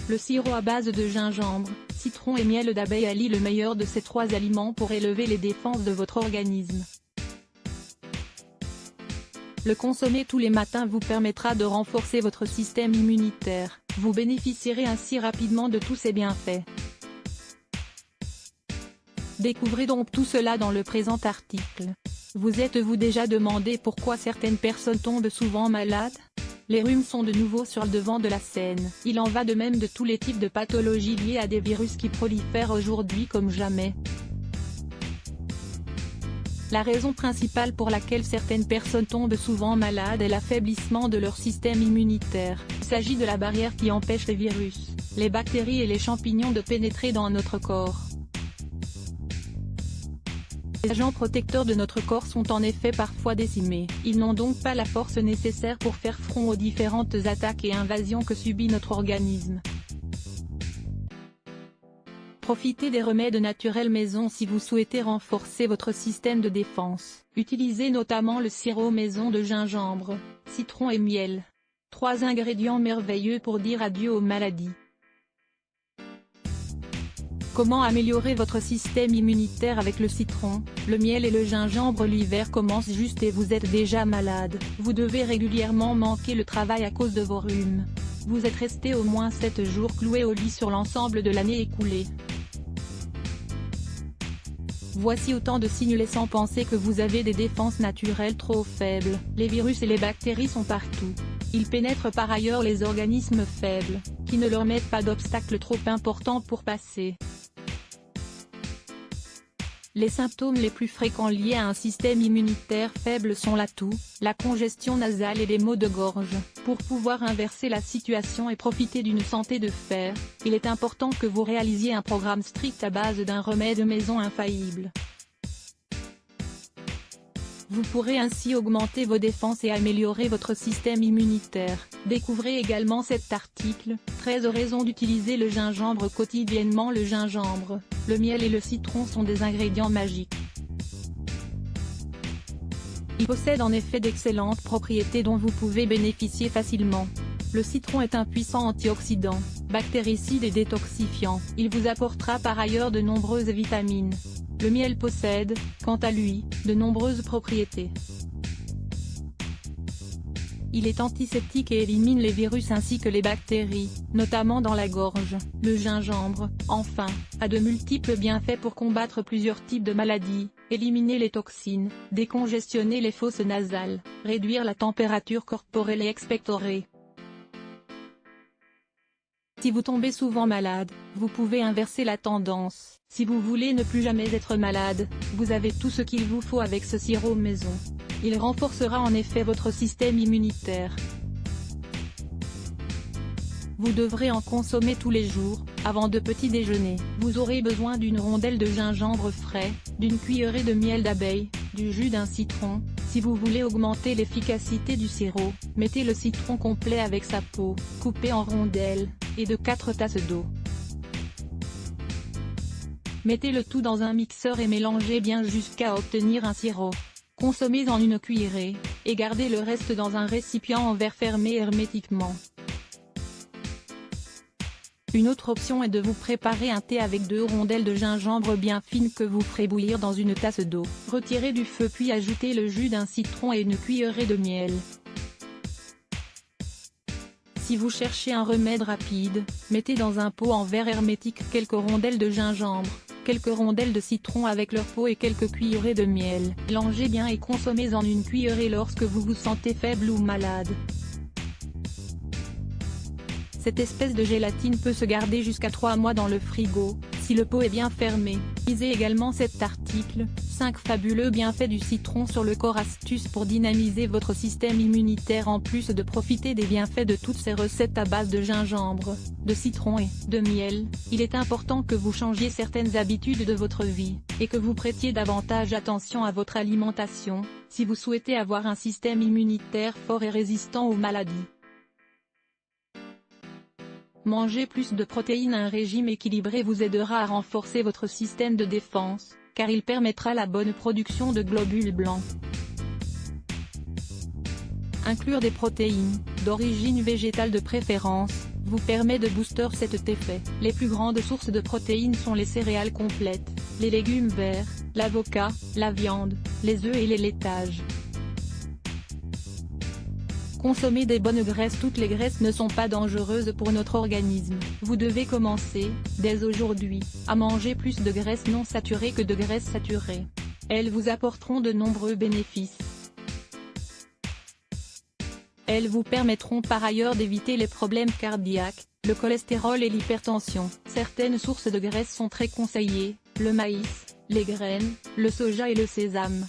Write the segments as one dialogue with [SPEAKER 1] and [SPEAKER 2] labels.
[SPEAKER 1] Le sirop à base de gingembre, citron et miel d'abeille allie le meilleur de ces trois aliments pour élever les défenses de votre organisme. Le consommer tous les matins vous permettra de renforcer votre système immunitaire, vous bénéficierez ainsi rapidement de tous ces bienfaits. Découvrez donc tout cela dans le présent article. Vous êtes-vous déjà demandé pourquoi certaines personnes tombent souvent malades ? Les rhumes sont de nouveau sur le devant de la scène. Il en va de même de tous les types de pathologies liées à des virus qui prolifèrent aujourd'hui comme jamais. La raison principale pour laquelle certaines personnes tombent souvent malades est l'affaiblissement de leur système immunitaire. Il s'agit de la barrière qui empêche les virus, les bactéries et les champignons de pénétrer dans notre corps. Les agents protecteurs de notre corps sont en effet parfois décimés. Ils n'ont donc pas la force nécessaire pour faire front aux différentes attaques et invasions que subit notre organisme. Profitez des remèdes naturels maison si vous souhaitez renforcer votre système de défense. Utilisez notamment le sirop maison de gingembre, citron et miel. 3 ingrédients merveilleux pour dire adieu aux maladies. Comment améliorer votre système immunitaire avec le citron, le miel et le gingembre? L'hiver commence juste et vous êtes déjà malade. Vous devez régulièrement manquer le travail à cause de vos rhumes. Vous êtes resté au moins 7 jours cloué au lit sur l'ensemble de l'année écoulée. Voici autant de signes laissant penser que vous avez des défenses naturelles trop faibles. Les virus et les bactéries sont partout. Ils pénètrent par ailleurs les organismes faibles, qui ne leur mettent pas d'obstacles trop importants pour passer. Les symptômes les plus fréquents liés à un système immunitaire faible sont la toux, la congestion nasale et les maux de gorge. Pour pouvoir inverser la situation et profiter d'une santé de fer, il est important que vous réalisiez un programme strict à base d'un remède maison infaillible. Vous pourrez ainsi augmenter vos défenses et améliorer votre système immunitaire. Découvrez également cet article, 13 raisons d'utiliser le gingembre quotidiennement. Le gingembre, le miel et le citron sont des ingrédients magiques. Ils possèdent en effet d'excellentes propriétés dont vous pouvez bénéficier facilement. Le citron est un puissant antioxydant, bactéricide et détoxifiant. Il vous apportera par ailleurs de nombreuses vitamines. Le miel possède, quant à lui, de nombreuses propriétés. Il est antiseptique et élimine les virus ainsi que les bactéries, notamment dans la gorge. Le gingembre, enfin, a de multiples bienfaits pour combattre plusieurs types de maladies, éliminer les toxines, décongestionner les fosses nasales, réduire la température corporelle et expectorer. Si vous tombez souvent malade, vous pouvez inverser la tendance. Si vous voulez ne plus jamais être malade, vous avez tout ce qu'il vous faut avec ce sirop maison. Il renforcera en effet votre système immunitaire. Vous devrez en consommer tous les jours, avant de petit déjeuner. Vous aurez besoin d'une rondelle de gingembre frais, d'une cuillerée de miel d'abeille, du jus d'un citron. Si vous voulez augmenter l'efficacité du sirop, mettez le citron complet avec sa peau, coupé en rondelles, et de 4 tasses d'eau. Mettez le tout dans un mixeur et mélangez bien jusqu'à obtenir un sirop. Consommez en une cuillerée, et gardez le reste dans un récipient en verre fermé hermétiquement. Une autre option est de vous préparer un thé avec 2 rondelles de gingembre bien fines que vous ferez bouillir dans une tasse d'eau. Retirez du feu puis ajoutez le jus d'un citron et une cuillerée de miel. Si vous cherchez un remède rapide, mettez dans un pot en verre hermétique quelques rondelles de gingembre, quelques rondelles de citron avec leur peau et quelques cuillerées de miel. Mélangez bien et consommez en une cuillerée lorsque vous vous sentez faible ou malade. Cette espèce de gélatine peut se garder jusqu'à 3 mois dans le frigo, si le pot est bien fermé. Lisez également cet article, 5 fabuleux bienfaits du citron sur le corps. Astuces pour dynamiser votre système immunitaire. En plus de profiter des bienfaits de toutes ces recettes à base de gingembre, de citron et de miel, il est important que vous changiez certaines habitudes de votre vie, et que vous prêtiez davantage attention à votre alimentation, si vous souhaitez avoir un système immunitaire fort et résistant aux maladies. Manger plus de protéines. Un régime équilibré vous aidera à renforcer votre système de défense, car il permettra la bonne production de globules blancs. Inclure des protéines, d'origine végétale de préférence, vous permet de booster cet effet. Les plus grandes sources de protéines sont les céréales complètes, les légumes verts, l'avocat, la viande, les œufs et les laitages. Consommer des bonnes graisses. Toutes les graisses ne sont pas dangereuses pour notre organisme. Vous devez commencer, dès aujourd'hui, à manger plus de graisses non saturées que de graisses saturées. Elles vous apporteront de nombreux bénéfices. Elles vous permettront par ailleurs d'éviter les problèmes cardiaques, le cholestérol et l'hypertension. Certaines sources de graisses sont très conseillées, le maïs, les graines, le soja et le sésame.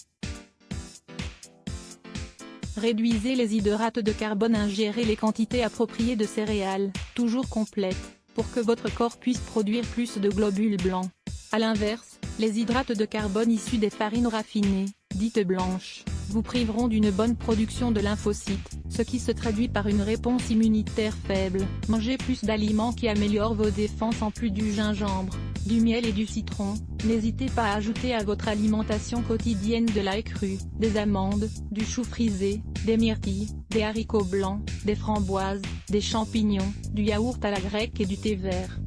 [SPEAKER 1] Réduisez les hydrates de carbone. Ingérez les quantités appropriées de céréales, toujours complètes, pour que votre corps puisse produire plus de globules blancs. A l'inverse, les hydrates de carbone issus des farines raffinées, dites blanches, vous priveront d'une bonne production de lymphocytes, ce qui se traduit par une réponse immunitaire faible. Mangez plus d'aliments qui améliorent vos défenses en plus du gingembre, du miel et du citron. N'hésitez pas à ajouter à votre alimentation quotidienne de l'ail cru, des amandes, du chou frisé, des myrtilles, des haricots blancs, des framboises, des champignons, du yaourt à la grecque et du thé vert.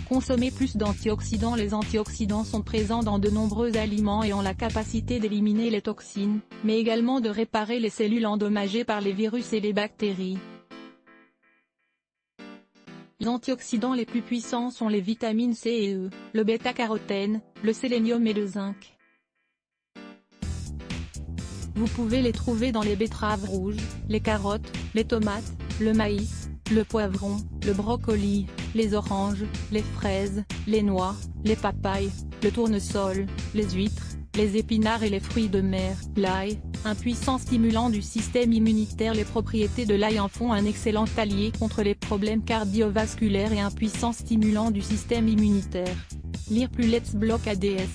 [SPEAKER 1] Consommez plus d'antioxydants. Les antioxydants sont présents dans de nombreux aliments et ont la capacité d'éliminer les toxines, mais également de réparer les cellules endommagées par les virus et les bactéries. Les antioxydants les plus puissants sont les vitamines C et E, le bêta-carotène, le sélénium et le zinc. Vous pouvez les trouver dans les betteraves rouges, les carottes, les tomates, le maïs, le poivron, le brocoli, les oranges, les fraises, les noix, les papayes, le tournesol, les huîtres, les épinards et les fruits de mer. L'ail, un puissant stimulant du système immunitaire. Les propriétés de l'ail en font un excellent allié contre les problèmes cardiovasculaires et un puissant stimulant du système immunitaire. Lire plus. Let's Block ADS.